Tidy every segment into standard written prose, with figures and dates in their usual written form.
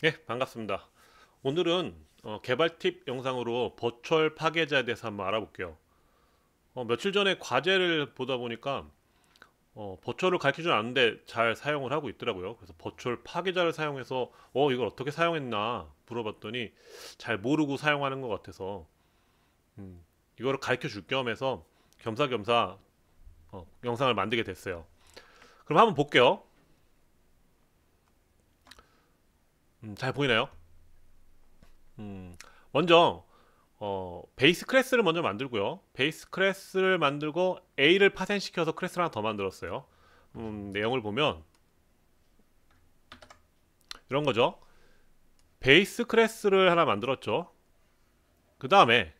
예, 반갑습니다. 오늘은 개발 팁 영상으로 버추얼 파괴자에 대해서 한번 알아볼게요. 며칠 전에 과제를 보다 보니까 버추얼을 가르치지 않는데 잘 사용을 하고 있더라고요. 그래서 버추얼 파괴자를 사용해서 이걸 어떻게 사용했나 물어봤더니 잘 모르고 사용하는 것 같아서 이거를 가르쳐 줄 겸해서 겸사겸사 영상을 만들게 됐어요. 그럼 한번 볼게요. 잘 보이나요? 음, 먼저 베이스 클래스를 먼저 만들고요. 베이스 클래스를 만들고 A를 파생시켜서 클래스를 하나 더 만들었어요. 내용을 보면 이런 거죠. 베이스 클래스를 하나 만들었죠. 그 다음에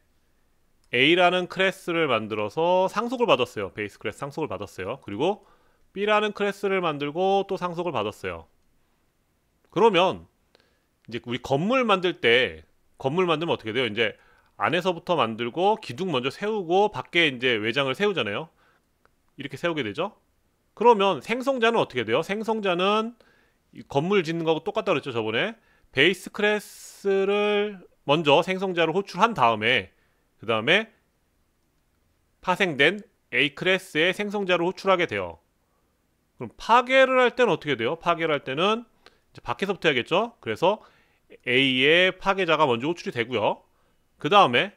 A라는 클래스를 만들어서 상속을 받았어요. 베이스 클래스 상속을 받았어요. 그리고 B라는 클래스를 만들고 또 상속을 받았어요. 그러면 이제 우리 건물 만들면 어떻게 돼요? 이제 안에서부터 만들고 기둥 먼저 세우고 밖에 이제 외장을 세우잖아요. 이렇게 세우게 되죠. 그러면 생성자는 어떻게 돼요? 생성자는 이 건물 짓는 거하고 똑같다 그랬죠, 저번에. 베이스 클래스를 먼저 생성자를 호출한 다음에 그 다음에 파생된 A 클래스의 생성자를 호출하게 돼요. 그럼 파괴를 할 때는 어떻게 돼요? 파괴를 할 때는 이제 밖에서부터 해야겠죠. 그래서 A의 파괴자가 먼저 호출이 되고요. 그 다음에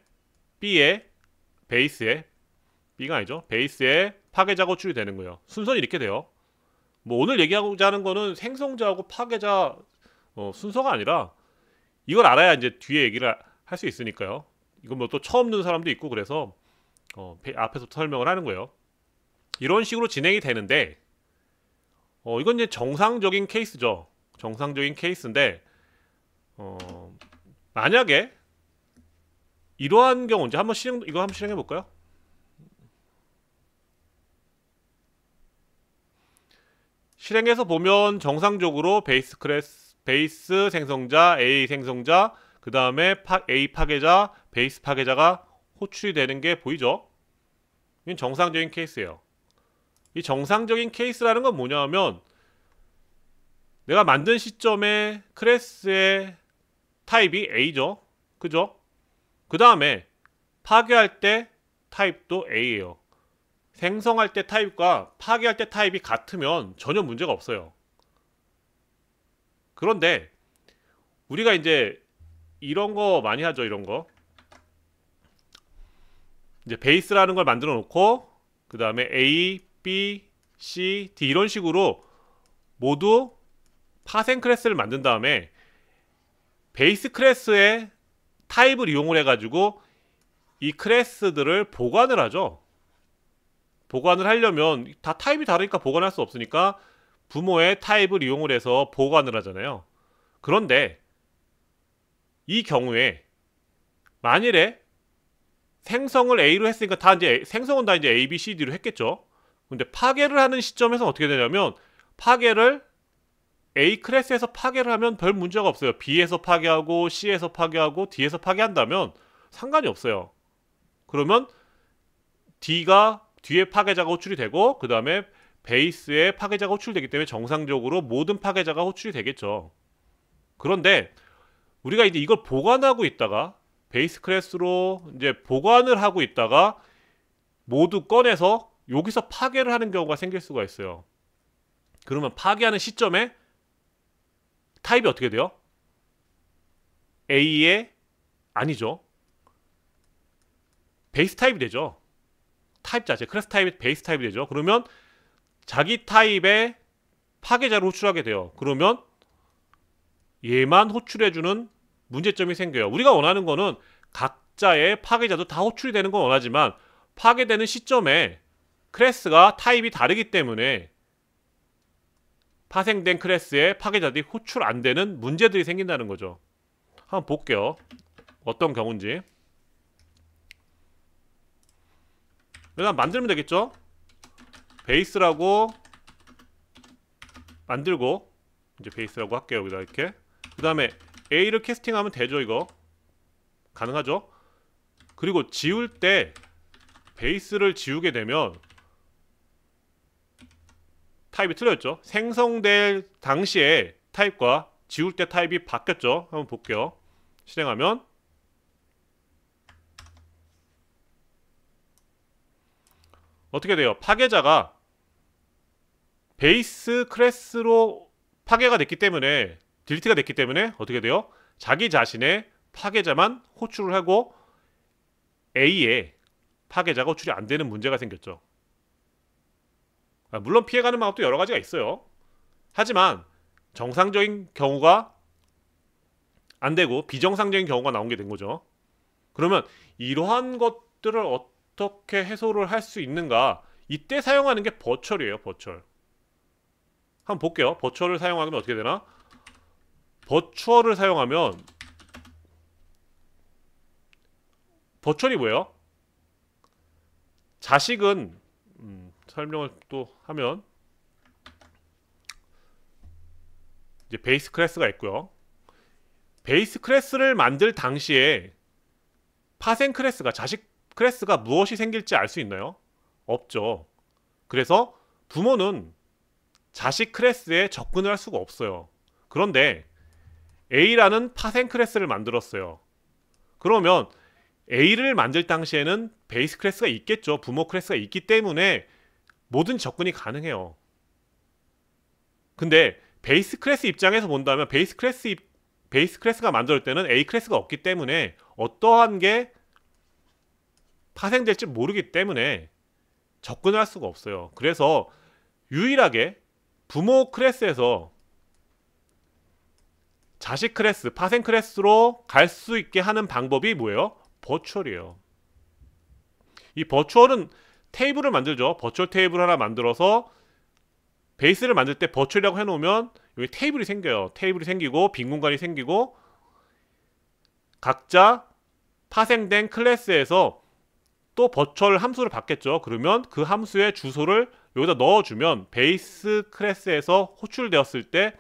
B의 베이스에 B가 아니죠. 베이스에 파괴자가 호출이 되는 거예요. 순서는 이렇게 돼요. 뭐 오늘 얘기하고자 하는 거는 생성자하고 파괴자 순서가 아니라 이걸 알아야 이제 뒤에 얘기를 할 수 있으니까요. 이건 뭐 또 처음 듣는 사람도 있고 그래서 앞에서부터 설명을 하는 거예요. 이런 식으로 진행이 되는데 이건 이제 정상적인 케이스죠. 정상적인 케이스인데 만약에 이러한 경우 이제 이거 한번 실행해 볼까요? 실행해서 보면 정상적으로 베이스 생성자, A 생성자, 그 다음에 A 파괴자, 베이스 파괴자가 호출이 되는 게 보이죠? 이건 정상적인 케이스예요. 이 정상적인 케이스라는 건 뭐냐면 내가 만든 시점에 클래스의 타입이 A죠. 그죠? 그 다음에 파괴할 때 타입도 A예요. 생성할 때 타입과 파괴할 때 타입이 같으면 전혀 문제가 없어요. 그런데 우리가 이제 이런 거 많이 하죠. 이런 거 이제 베이스라는 걸 만들어 놓고 그 다음에 A, B, C, D 이런 식으로 모두 파생 클래스를 만든 다음에 베이스 클래스의 타입을 이용을 해가지고 이 클래스들을 보관을 하죠. 보관을 하려면 다 타입이 다르니까 보관할 수 없으니까 부모의 타입을 이용을 해서 보관을 하잖아요. 그런데 이 경우에 만일에 생성을 A로 했으니까 다 이제 생성은 다 이제 A, B, C, D로 했겠죠. 근데 파괴를 하는 시점에서 어떻게 되냐면 파괴를 A 클래스에서 파괴를 하면 별 문제가 없어요. B에서 파괴하고 C에서 파괴하고 D에서 파괴한다면 상관이 없어요. 그러면 D가 뒤에 파괴자가 호출이 되고 그 다음에 베이스에 파괴자가 호출되기 때문에 정상적으로 모든 파괴자가 호출이 되겠죠. 그런데 우리가 이제 이걸 보관하고 있다가 베이스 클래스로 이제 보관을 하고 있다가 모두 꺼내서 여기서 파괴를 하는 경우가 생길 수가 있어요. 그러면 파괴하는 시점에 타입이 어떻게 돼요? A의 아니죠. 베이스 타입이 되죠. 타입 자체, 클래스 타입이 베이스 타입이 되죠. 그러면 자기 타입의 파괴자를 호출하게 돼요. 그러면 얘만 호출해주는 문제점이 생겨요. 우리가 원하는 거는 각자의 파괴자도 다 호출이 되는 건 원하지만 파괴되는 시점에 클래스가 타입이 다르기 때문에 파생된 클래스의 파괴자들이 호출 안 되는 문제들이 생긴다는 거죠. 한번 볼게요. 어떤 경우인지. 일단 만들면 되겠죠? 베이스라고 만들고 이제 베이스라고 할게요. 여기다 이렇게. 그 다음에 A를 캐스팅하면 되죠. 이거 가능하죠? 그리고 지울 때 베이스를 지우게 되면 타입이 틀렸죠. 생성될 당시에 타입과 지울 때 타입이 바뀌었죠. 한번 볼게요. 실행하면 어떻게 돼요? 파괴자가 베이스 클래스로 파괴가 됐기 때문에, 딜리트가 됐기 때문에 어떻게 돼요? 자기 자신의 파괴자만 호출을 하고 A에 파괴자가 호출이 안 되는 문제가 생겼죠. 물론 피해가는 방법도 여러 가지가 있어요. 하지만 정상적인 경우가 안 되고 비정상적인 경우가 나온 게 된 거죠. 그러면 이러한 것들을 어떻게 해소를 할 수 있는가? 이때 사용하는 게 버추얼이에요. 버추얼. 한번 볼게요. 버추얼을 사용하면 어떻게 되나? 버추얼을 사용하면 버추얼이 뭐예요? 자식은 설명을 또 하면 이제 베이스 클래스가 있고요. 베이스 클래스를 만들 당시에 파생 클래스가, 자식 클래스가 무엇이 생길지 알 수 있나요? 없죠. 그래서 부모는 자식 클래스에 접근을 할 수가 없어요. 그런데 A라는 파생 클래스를 만들었어요. 그러면 A를 만들 당시에는 베이스 클래스가 있겠죠. 부모 클래스가 있기 때문에 모든 접근이 가능해요. 근데 베이스 클래스 입장에서 본다면 베이스 클래스가 만들 때는 A 클래스가 없기 때문에 어떠한 게 파생될지 모르기 때문에 접근을 할 수가 없어요. 그래서 유일하게 부모 클래스에서 자식 클래스, 파생 클래스로 갈 수 있게 하는 방법이 뭐예요? 버추얼이에요. 이 버추얼은 테이블을 만들죠. 버추얼 테이블 하나 만들어서 베이스를 만들 때 버추얼이라고 해놓으면 여기 테이블이 생겨요. 테이블이 생기고 빈 공간이 생기고 각자 파생된 클래스에서 또 버추얼 함수를 받겠죠. 그러면 그 함수의 주소를 여기다 넣어주면 베이스 클래스에서 호출되었을 때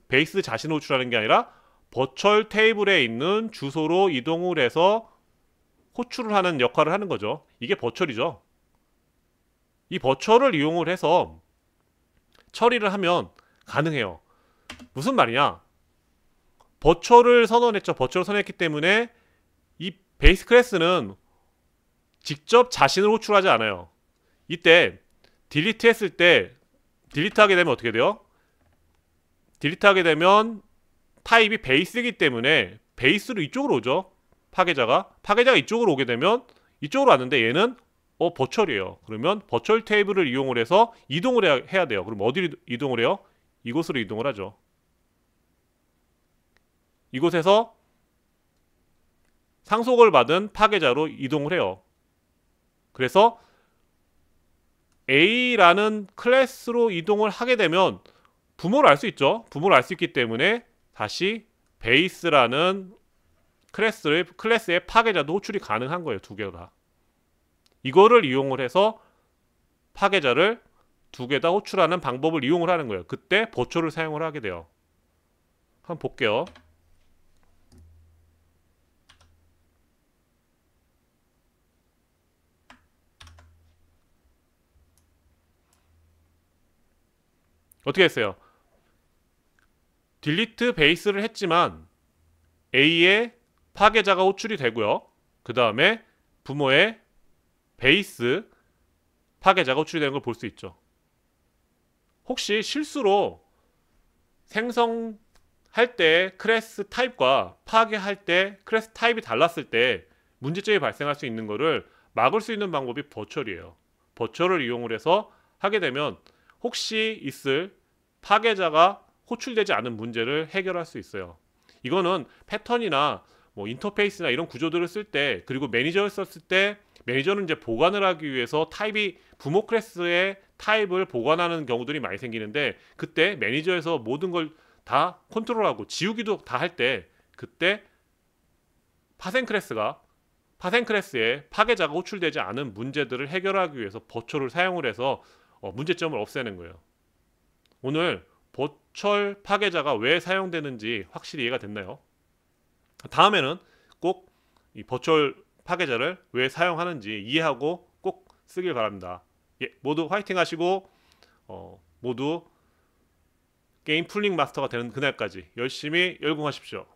베이스 자신을 호출하는 게 아니라 버추얼 테이블에 있는 주소로 이동을 해서 호출을 하는 역할을 하는 거죠. 이게 버추얼이죠. 이 버추얼을 이용을 해서 처리를 하면 가능해요. 무슨 말이냐? 버추얼을 선언했죠. 버추얼을 선언했기 때문에 이 베이스 클래스는 직접 자신을 호출하지 않아요. 이때 딜리트 했을 때 딜리트 하게 되면 어떻게 돼요? 딜리트 하게 되면 타입이 베이스이기 때문에 베이스로 이쪽으로 오죠. 파괴자가 이쪽으로 오게 되면 이쪽으로 왔는데 얘는 버추얼이에요. 그러면 버추얼 테이블을 이용을 해서 이동을 해야 돼요. 그럼 어디로 이동을 해요? 이곳으로 이동을 하죠. 이곳에서 상속을 받은 파괴자로 이동을 해요. 그래서 A라는 클래스로 이동을 하게 되면 부모를 알 수 있죠. 부모를 알 수 있기 때문에 다시 베이스라는 클래스의 파괴자도 호출이 가능한 거예요. 두 개 다. 이거를 이용을 해서 파괴자를 두 개 다 호출하는 방법을 이용을 하는 거예요. 그때 버추얼을 사용을 하게 돼요. 한번 볼게요. 어떻게 했어요? 딜리트 베이스를 했지만 A의 파괴자가 호출이 되고요. 그 다음에 부모의 베이스 파괴자가 호출이 되는 걸 볼 수 있죠. 혹시 실수로 생성할 때 클래스 타입과 파괴할 때 클래스 타입이 달랐을 때 문제점이 발생할 수 있는 거를 막을 수 있는 방법이 버추얼이에요. 버추얼을 이용을 해서 하게 되면 혹시 있을 파괴자가 호출되지 않은 문제를 해결할 수 있어요. 이거는 패턴이나 뭐 인터페이스나 이런 구조들을 쓸 때, 그리고 매니저를 썼을 때 매니저는 이제 보관을 하기 위해서 타입이 부모 클래스의 타입을 보관하는 경우들이 많이 생기는데, 그때 매니저에서 모든 걸 다 컨트롤하고 지우기도 다 할 때 그때 파생 클래스에 파괴자가 호출되지 않은 문제들을 해결하기 위해서 버추얼을 사용을 해서 문제점을 없애는 거예요. 오늘 버추얼 파괴자가 왜 사용되는지 확실히 이해가 됐나요? 다음에는 꼭 이 버추얼 파괴자를 왜 사용하는지 이해하고 꼭 쓰길 바랍니다. 예, 모두 화이팅 하시고 모두 게임 풀링 마스터가 되는 그날까지 열심히 열공하십시오.